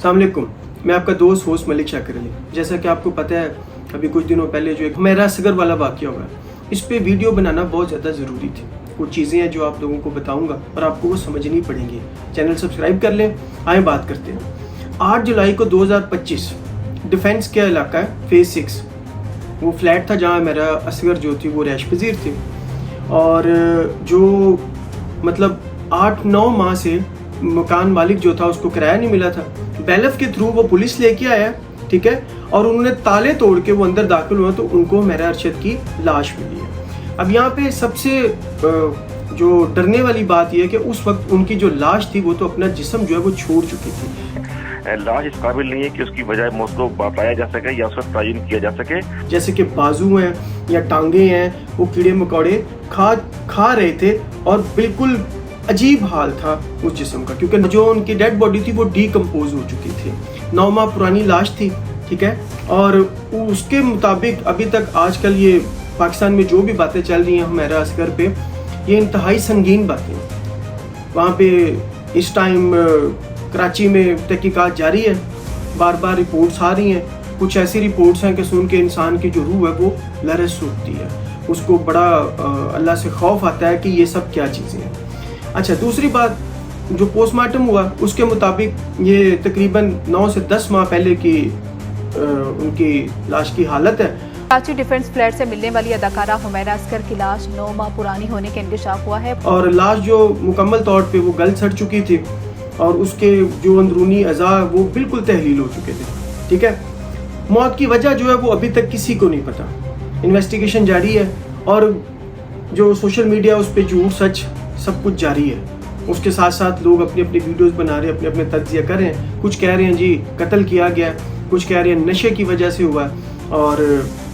अस्सलाम वालेकुम, मैं आपका दोस्त होस्ट मलिक शाकिर अली। जैसा कि आपको पता है अभी कुछ दिनों पहले जो एक हुमैरा असगर वाला वाक़या हुआ है, इस पे वीडियो बनाना बहुत ज़्यादा ज़रूरी थी। कुछ चीज़ें हैं जो आप लोगों को बताऊंगा और आपको वो समझनी पड़ेंगी। चैनल सब्सक्राइब कर लें, आए बात करते हैं। 8 जुलाई को 2025 डिफेंस का इलाका है फेज़ 6, वो फ्लैट था जहाँ मेरा असगर जो थी वो रैश पजीर थी। और जो मतलब 8-9 माह से मकान मालिक जो था उसको किराया नहीं मिला था। बैलफ के थ्रू वो पुलिस लेके आया, ठीक है, और उन्होंने ताले तोड़ के वो अंदर दाखिल हुआ तो उनको मेरा अरशद की लाश मिली है। अब यहाँ पे सबसे जो डरने वाली बात यह है कि उस वक्त उनकी जो लाश थी वो तो अपना जिस्म जो है वो छोड़ चुकी थी। लाश इस काबिल नहीं है कि उसकी वजह मौत को पाया जा सके या उसका तयन किया जा सके। जैसे कि बाजू हैं या टांगे हैं, वो कीड़े मकोड़े खा रहे थे और बिल्कुल अजीब हाल था उस जिस्म का, क्योंकि जो उनकी डेड बॉडी थी वो डीकम्पोज हो चुकी थी। 9 माह पुरानी लाश थी, ठीक है। और उसके मुताबिक अभी तक आजकल ये पाकिस्तान में जो भी बातें चल रही हैं हुमैरा असगर पे, ये इंतहाई संगीन बातें हैं। वहाँ पे इस टाइम कराची में तहकीकात जारी है, बार बार रिपोर्ट्स आ रही हैं। कुछ ऐसी रिपोर्ट्स हैं कि सुन के इंसान की जो रूह है वो लरज़ उठती है, उसको बड़ा अल्लाह से खौफ आता है कि ये सब क्या चीज़ें हैं। अच्छा, दूसरी बात, जो पोस्टमार्टम हुआ उसके मुताबिक ये तकरीबन 9 से 10 माह पहले की उनकी लाश की हालत है। कराची डिफेंस फ्लैट से मिलने वाली अदाकारा हुमैरा असगर की लाश 9 माह पुरानी होने के इंकशाफ हुआ है और लाश जो मुकम्मल तौर पे वो गल सड़ चुकी थी और उसके जो अंदरूनी अज़ा वो बिल्कुल तहलील हो चुके थे, ठीक है। मौत की वजह जो है वो अभी तक किसी को नहीं पता, इन्वेस्टिगेशन जारी है और जो सोशल मीडिया उस पर झूठ सच सब कुछ जारी है। उसके साथ साथ लोग अपनी अपनी वीडियोस बना रहे हैं, अपने अपने तज्जिया कर रहे हैं। कुछ कह रहे हैं जी कत्ल किया गया, कुछ कह रहे हैं नशे की वजह से हुआ, और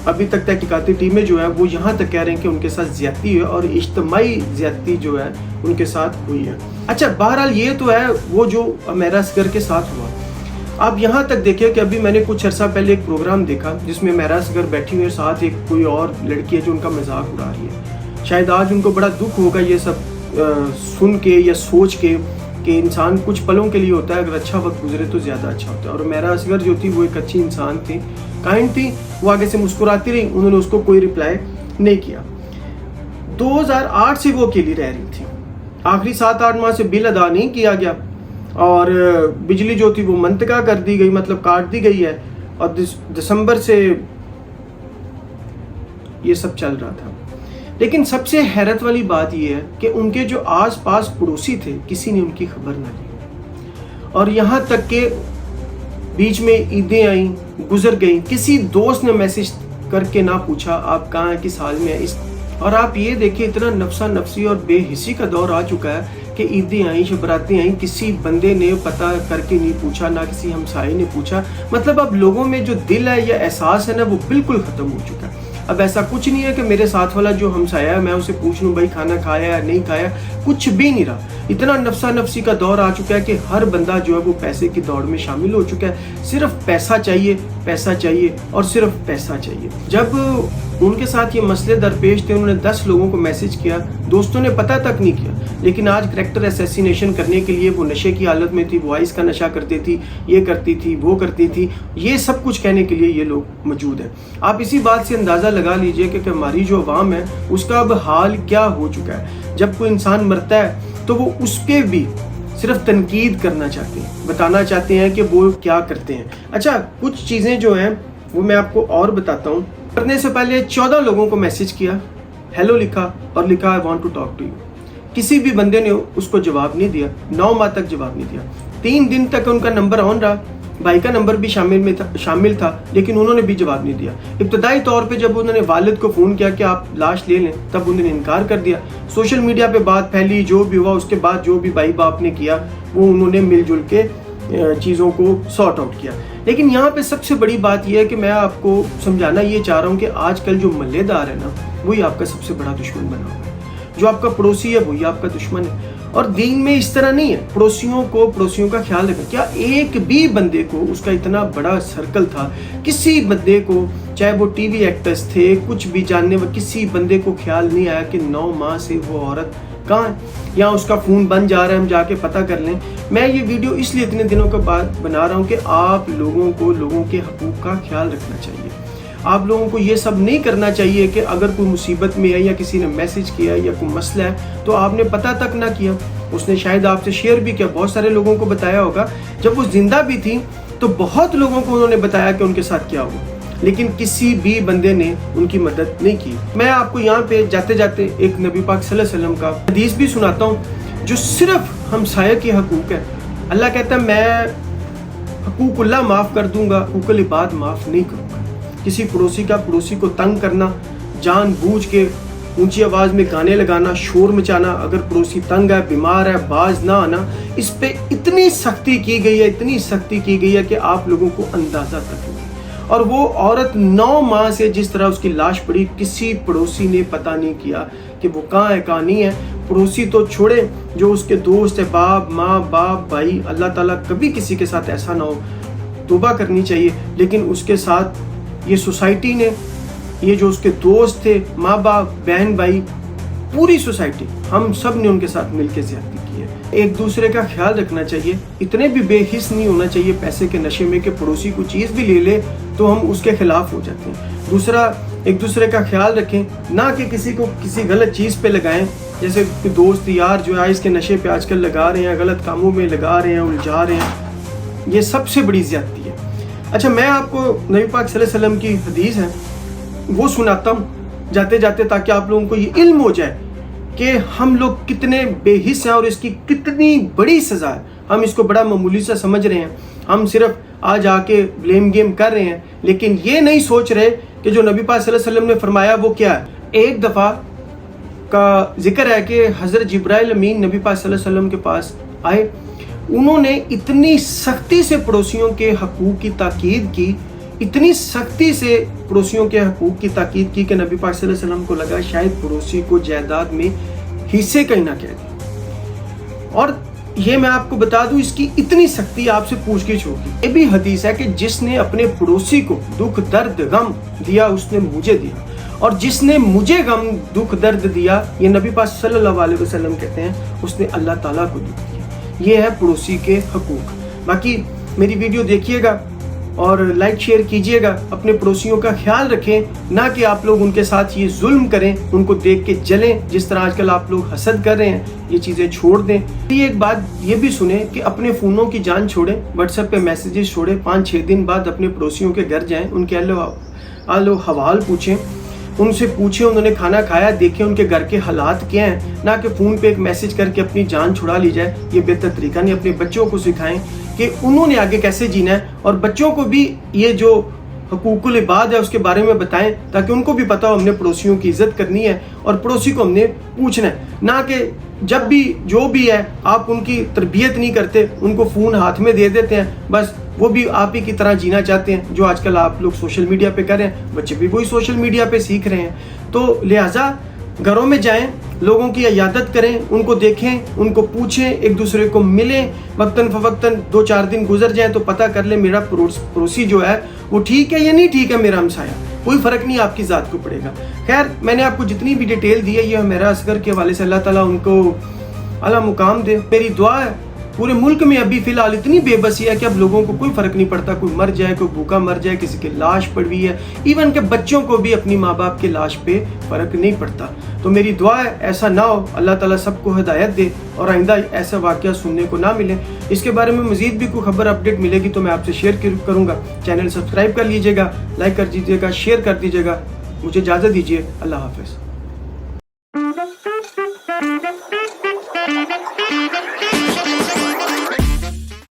अभी तक तहकीकाती टीमें जो है वो यहाँ तक कह रहे हैं कि उनके साथ ज्यादती है और इज्तिमाई ज्यादती जो है उनके साथ हुई है। अच्छा, बहरहाल ये तो है वो जो हुमैरा असगर के साथ हुआ। आप यहाँ तक देखिए कि अभी मैंने कुछ अर्सा पहले एक प्रोग्राम देखा जिसमें हुमैरा असगर बैठी हुई है, साथ एक कोई और लड़की है जो उनका मजाक उड़ा रही है। शायद आज उनको बड़ा दुख होगा ये सब सुन के या सोच के कि इंसान कुछ पलों के लिए होता है, अगर अच्छा वक्त गुजरे तो ज़्यादा अच्छा होता है। और हुमैरा असगर जो थी वो एक अच्छी इंसान थी, काइंड थी, वो आगे से मुस्कुराती रही, उन्होंने उसको कोई रिप्लाई नहीं किया। 2008 से वो अकेली रह रही थी, आखिरी 7-8 माह से बिल अदा नहीं किया गया और बिजली जो थी वो मंतका कर दी गई, मतलब काट दी गई है, और दिसंबर से ये सब चल रहा था। लेकिन सबसे हैरत वाली बात यह है कि उनके जो आस पास पड़ोसी थे किसी ने उनकी खबर ना ली, और यहाँ तक के बीच में ईदें आई गुजर गई, किसी दोस्त ने मैसेज करके ना पूछा आप कहाँ हैं, किस हाल में है। और आप ये देखिए इतना नफसा नफसी और बेहिसी का दौर आ चुका है कि ईदें आई, शबरातें आई, किसी बंदे ने पता करके नहीं पूछा, ना किसी हमसाये ने पूछा। मतलब अब लोगों में जो दिल है या एहसास है ना वो बिल्कुल ख़त्म हो चुका है। अब ऐसा कुछ नहीं है कि मेरे साथ वाला जो हमसाया है मैं उसे पूछ लूँ भाई खाना खाया या नहीं खाया, कुछ भी नहीं रहा। इतना नफसा नफसी का दौर आ चुका है कि हर बंदा जो है वो पैसे की दौड़ में शामिल हो चुका है। सिर्फ पैसा चाहिए, पैसा चाहिए और सिर्फ पैसा चाहिए। जब उनके साथ ये मसले दरपेश थे उन्होंने 10 लोगों को मैसेज किया, दोस्तों ने पता तक नहीं किया। लेकिन आज करैक्टर असैसिनेशन करने के लिए वो नशे की हालत में थी, वो आइस का नशा करती थी, ये करती थी, वो करती थी, ये सब कुछ कहने के लिए ये लोग मौजूद हैं। आप इसी बात से अंदाज़ा लगा लीजिए कि हमारी जो अवाम है उसका अब हाल क्या हो चुका है। जब कोई इंसान मरता है तो वो उसके भी सिर्फ तनकीद करना चाहते हैं, बताना चाहते हैं कि वो क्या करते हैं। अच्छा, कुछ चीज़ें जो हैं वो मैं आपको और बताता हूँ। करने से पहले 14 लोगों को मैसेज किया, हेलो लिखा और लिखा I want to talk to you. किसी भी बंदे ने उसको जवाब नहीं दिया, 9 माह तक जवाब नहीं दिया। 3 दिन तक उनका नंबर ऑन रहा, भाई का नंबर भी शामिल था, लेकिन उन्होंने भी जवाब नहीं दिया। इब्तदाई तौर पे जब उन्होंने वालिद को फ़ोन किया कि आप लाश ले लें, तब उन्होंने इनकार कर दिया। सोशल मीडिया पे बात फैली, जो भी हुआ उसके बाद जो भी भाई बाप ने किया वो उन्होंने मिलजुल के चीज़ों को सॉर्ट आउट किया। लेकिन यहाँ पे सबसे बड़ी बात यह है कि मैं आपको समझाना ये चाह रहा हूँ कि आजकल जो मल्लेदार है ना वही आपका सबसे बड़ा दुश्मन बना हुआ है। जो आपका पड़ोसी है वही आपका दुश्मन है। और दीन में इस तरह नहीं है, पड़ोसियों का ख्याल रखें। क्या एक भी बंदे को, उसका इतना बड़ा सर्कल था, किसी बंदे को, चाहे वो टीवी एक्टर्स थे, कुछ भी जानने वाले, किसी बंदे को ख्याल नहीं आया कि 9 माह से वो औरत कहाँ है, या उसका फ़ोन बंद जा रहा है, हम जाके पता कर लें। मैं ये वीडियो इसलिए इतने दिनों के बाद बना रहा हूँ कि आप लोगों को लोगों के हकूक़ का ख्याल रखना चाहिए। आप लोगों को ये सब नहीं करना चाहिए कि अगर कोई मुसीबत में है या किसी ने मैसेज किया या कोई मसला है तो आपने पता तक ना किया, उसने शायद आपसे शेयर भी किया, बहुत सारे लोगों को बताया होगा। जब वो जिंदा भी थी तो बहुत लोगों को उन्होंने बताया कि उनके साथ क्या हुआ, लेकिन किसी भी बंदे ने उनकी मदद नहीं की। मैं आपको यहाँ पे जाते जाते एक नबी पाक सल्लल्लाहु अलैहि वसल्लम का हदीस भी सुनाता हूँ जो सिर्फ हमसाया के हकूक़ है। अल्लाह कहता है मैं हकूक़ुल्लाह माफ़ कर दूंगा, हकूक़ुल इबाद माफ़ नहीं करूँगा। किसी पड़ोसी का पड़ोसी को तंग करना, जानबूझ के ऊंची आवाज़ में गाने लगाना, शोर मचाना, अगर पड़ोसी तंग है, बीमार है, बाज ना आना, इस पे इतनी सख्ती की गई है, इतनी सख्ती की गई है कि आप लोगों को अंदाज़ा तक नहीं। और वो औरत 9 माह से जिस तरह उसकी लाश पड़ी, किसी पड़ोसी ने पता नहीं किया कि वो कहाँ है कहाँ नहीं है। पड़ोसी तो छोड़े, जो उसके दोस्त है, बाप माँ बाप भाई, अल्लाह ताला कभी किसी के साथ ऐसा ना हो, तौबा करनी चाहिए। लेकिन उसके साथ ये सोसाइटी ने, ये जो उसके दोस्त थे, माँ बाप बहन भाई, पूरी सोसाइटी, हम सब ने उनके साथ मिलकर ज़्यादती की है। एक दूसरे का ख्याल रखना चाहिए, इतने भी बेहिस नहीं होना चाहिए पैसे के नशे में कि पड़ोसी को चीज़ भी ले ले तो हम उसके खिलाफ हो जाते हैं। दूसरा, एक दूसरे का ख्याल रखें, ना कि किसी को किसी गलत चीज़ पे लगाएं। जैसे दोस्त यार जो है इसके नशे पे आजकल लगा रहे हैं, गलत कामों में लगा रहे हैं, उलझा रहे हैं, ये सबसे बड़ी ज़्यादती है। अच्छा, मैं आपको नबी पाक सल्लल्लाहु अलैहि वसल्लम की हदीस है वो सुनाता हूँ जाते जाते, ताकि आप लोगों को ये इल्म हो जाए कि हम लोग कितने बेहिस हैं और इसकी कितनी बड़ी सज़ा है। हम इसको बड़ा मामूली सा समझ रहे हैं, हम सिर्फ आज आके ब्लेम गेम कर रहे हैं, लेकिन ये नहीं सोच रहे कि जो नबी पाक सल्लल्लाहु अलैहि वसल्लम ने फरमाया वो क्या है। एक दफ़ा का जिक्र है कि हज़रत जिब्राइल अमीन नबी पाक सल्लल्लाहु अलैहि वसल्लम के पास आए। उन्होंने इतनी सख्ती से पड़ोसियों के हकूक़ की ताकीद की, इतनी सख्ती से पड़ोसियों के हकूक़ की ताकीद की कि नबी पाक सल्लल्लाहु अलैहि वसल्लम को लगा शायद पड़ोसी को जायदाद में हिस्से कहीं ना कह दें। और ये मैं आपको बता दूं, इसकी इतनी सख्ती आपसे पूछगिछ होगी। ये भी हदीस है कि जिसने अपने पड़ोसी को दुख दर्द गम दिया उसने मुझे दिया, और जिसने मुझे गम दुख दर्द दिया, ये नबी पाक सल्लल्लाहु अलैहि वसल्लम कहते हैं, उसने अल्लाह ताला को दुख दिया। ये है पड़ोसी के हकूक़। बाकी मेरी वीडियो देखिएगा और लाइक शेयर कीजिएगा, अपने पड़ोसियों का ख्याल रखें, ना कि आप लोग उनके साथ ये जुल्म करें, उनको देख के जलें जिस तरह आजकल आप लोग हसद कर रहे हैं। ये चीज़ें छोड़ दें। ये एक बात ये भी सुने कि अपने फ़ोनों की जान छोड़ें, व्हाट्सएप पे मैसेजेस छोड़ें, 5-6 दिन बाद अपने पड़ोसियों के घर जाएं, उनके आलो हवाल पूछें, उनसे पूछें उन्होंने खाना खाया, देखें उनके घर के हालात क्या हैं, ना कि फ़ोन पे एक मैसेज करके अपनी जान छुड़ा ली जाए। ये बेहतर तरीका नहीं। अपने बच्चों को सिखाएं कि उन्होंने आगे कैसे जीना है, और बच्चों को भी ये जो हकूक़ुल इबाद है उसके बारे में बताएं, ताकि उनको भी पता हो हमने पड़ोसियों की इज़्ज़त करनी है और पड़ोसी को हमने पूछना है। ना कि जब भी जो भी है आप उनकी तरबियत नहीं करते, उनको फ़ोन हाथ में दे देते हैं, बस वो भी आप ही की तरह जीना चाहते हैं जो आजकल आप लोग सोशल मीडिया पे कर रहे हैं। बच्चे भी वही सोशल मीडिया पे सीख रहे हैं। तो लिहाजा घरों में जाएं, लोगों की इयादत करें, उनको देखें, उनको पूछें, एक दूसरे को मिलें, वक्तन फ़वक्तन 2-4 दिन गुजर जाएं तो पता कर ले मेरा पड़ोसी जो है वो ठीक है या नहीं ठीक है, मेरा हमसाया, कोई फ़र्क नहीं आपकी ज़ात को पड़ेगा। खैर, मैंने आपको जितनी भी डिटेल दी है ये मेरा असगर के हवाले से, अल्लाह ताला उनको आला मुकाम दे। मेरी दुआ है पूरे मुल्क में अभी फ़िलहाल इतनी बेबसी है कि अब लोगों को कोई फ़र्क नहीं पड़ता, कोई मर जाए, कोई भूखा मर जाए, किसी की लाश पड़ी है, इवन के बच्चों को भी अपनी माँ बाप की लाश पे फ़र्क नहीं पड़ता। तो मेरी दुआ है ऐसा ना हो, अल्लाह ताला सबको हिदायत दे और आइंदा ऐसा वाक़या सुनने को ना मिले। इसके बारे में मज़ीद भी कोई खबर अपडेट मिलेगी तो मैं आपसे शेयर करूँगा। चैनल सब्सक्राइब कर लीजिएगा, लाइक कर दीजिएगा, शेयर कर दीजिएगा। मुझे इजाज़त दीजिए। अल्लाह हाफ़िज़।